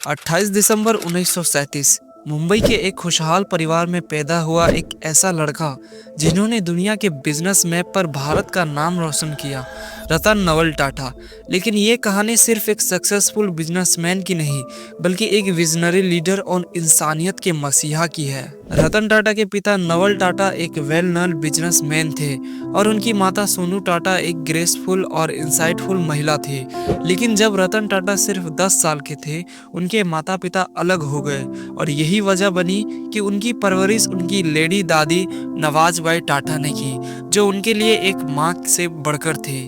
28 दिसंबर 1937 मुंबई के एक खुशहाल परिवार में पैदा हुआ एक ऐसा लड़का जिन्होंने दुनिया के बिजनेस मैप पर भारत का नाम रोशन किया, रतन नवल टाटा। लेकिन ये कहानी सिर्फ एक सक्सेसफुल बिजनेसमैन की नहीं, बल्कि एक विजनरी लीडर और इंसानियत के मसीहा की है। रतन टाटा के पिता नवल टाटा एक वेल नोन बिजनेसमैन थे और उनकी माता सोनू टाटा एक ग्रेसफुल और इंसाइटफुल महिला थी। लेकिन जब रतन टाटा सिर्फ 10 साल के थे, उनके माता पिता अलग हो गए और यही वजह बनी कि उनकी परवरिश उनकी लेडी दादी नवाजबाई टाटा ने की, जो उनके लिए एक माँ से बढ़कर थे।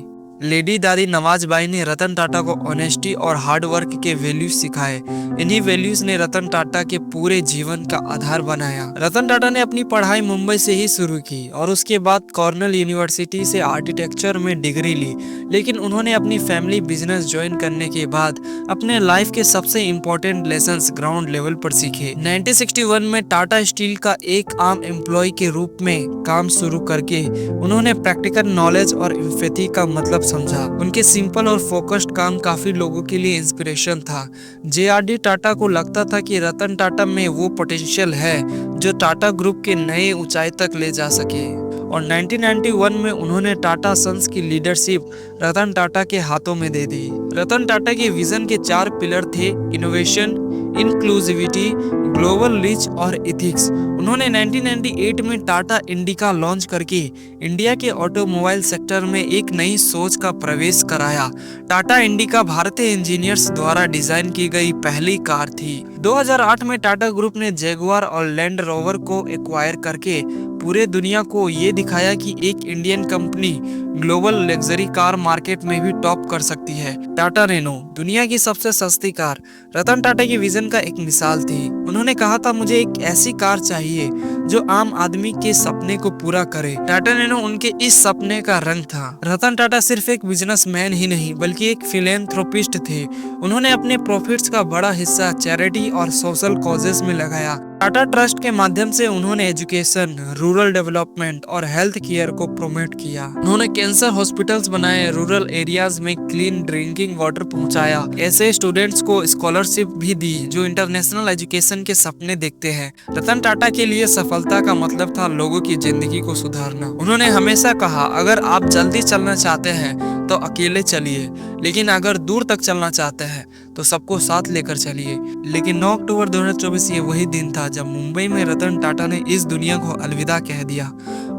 लेडी दादी नवाजबाई ने रतन टाटा को ऑनेस्टी और हार्ड वर्क के वैल्यूज सिखाए। इन्हीं वैल्यूज ने रतन टाटा के पूरे जीवन का आधार बनाया। रतन टाटा ने अपनी पढ़ाई मुंबई से ही शुरू की और उसके बाद कॉर्नेल यूनिवर्सिटी से आर्किटेक्चर में डिग्री ली। लेकिन उन्होंने अपनी फैमिली बिजनेस ज्वाइन करने के बाद अपने लाइफ के सबसे इम्पोर्टेंट लेसन्स ग्राउंड लेवल पर सीखे। 1961 में टाटा स्टील का एक आम एम्प्लॉय के रूप में काम शुरू करके उन्होंने प्रैक्टिकल नॉलेज और एम्पैथी का मतलब समझा। उनके सिंपल और फोकस्ड काम काफी लोगों के लिए इंस्पिरेशन था। जे.आर.डी. टाटा को लगता था कि रतन टाटा में वो पोटेंशियल है जो टाटा ग्रुप के नए ऊंचाई तक ले जा सके। और 1991 में उन्होंने टाटा सन्स की लीडरशिप रतन टाटा के हाथों में दे दी। रतन टाटा के विजन के 4 पिलर थे: इनोवेशन, इंक्लूसिविटी, ग्लोबल रीच और इथिक्स। उन्होंने 1998 में टाटा इंडिका लॉन्च करके इंडिया के ऑटोमोबाइल सेक्टर में एक नई सोच का प्रवेश कराया। टाटा इंडिका भारतीय इंजीनियर्स द्वारा डिजाइन की गई पहली कार थी। 2008 में टाटा ग्रुप ने जैगुआर और लैंड रोवर को एक्वायर करके पूरे दुनिया को ये दिखाया कि एक Indian company global luxury car market में भी टॉप कर सकती है। टाटा नैनो, दुनिया की सबसे सस्ती कार, रतन टाटा की विजन का एक मिसाल थी। उन्होंने कहा था, मुझे एक ऐसी कार चाहिए जो आम आदमी के सपने को पूरा करे। टाटा नैनो उनके इस सपने का रंग था। रतन टाटा सिर्फ एक बिजनेसमैन ही नहीं, बल्कि एक फिलैंथ्रोपिस्ट थे। उन्होंने अपने प्रॉफिट्स का बड़ा हिस्सा चैरिटी और सोशल कॉजेस में लगाया। टाटा ट्रस्ट के माध्यम से उन्होंने एजुकेशन, रूरल डेवलपमेंट और हेल्थ केयर को प्रमोट किया। उन्होंने कैंसर हॉस्पिटल्स बनाए, रूरल एरियाज में क्लीन ड्रिंकिंग वाटर पहुंचाया। ऐसे स्टूडेंट्स को स्कॉलरशिप भी दी जो इंटरनेशनल एजुकेशन के सपने देखते हैं। रतन टाटा के लिए सफलता का मतलब था लोगों की जिंदगी को सुधारना। उन्होंने हमेशा कहा, अगर आप जल्दी चलना चाहते हैं तो अकेले चलिए, लेकिन अगर दूर तक चलना चाहते हैं तो सबको साथ लेकर चलिए। लेकिन 9 अक्टूबर 2024 ये वही दिन था जब मुंबई में रतन टाटा ने इस दुनिया को अलविदा कह दिया।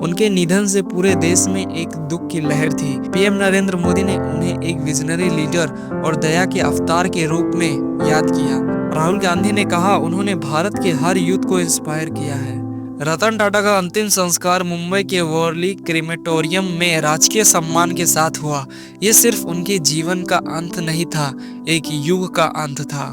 उनके निधन से पूरे देश में एक दुख की लहर थी। पीएम नरेंद्र मोदी ने उन्हें एक विजनरी लीडर और दया के अवतार के रूप में याद किया। राहुल गांधी ने कहा, उन्होंने भारत के हर यूथ को इंस्पायर किया है। रतन टाटा का अंतिम संस्कार मुंबई के वर्ली क्रीमेटोरियम में राजकीय सम्मान के साथ हुआ। ये सिर्फ उनके जीवन का अंत नहीं था, एक युग का अंत था।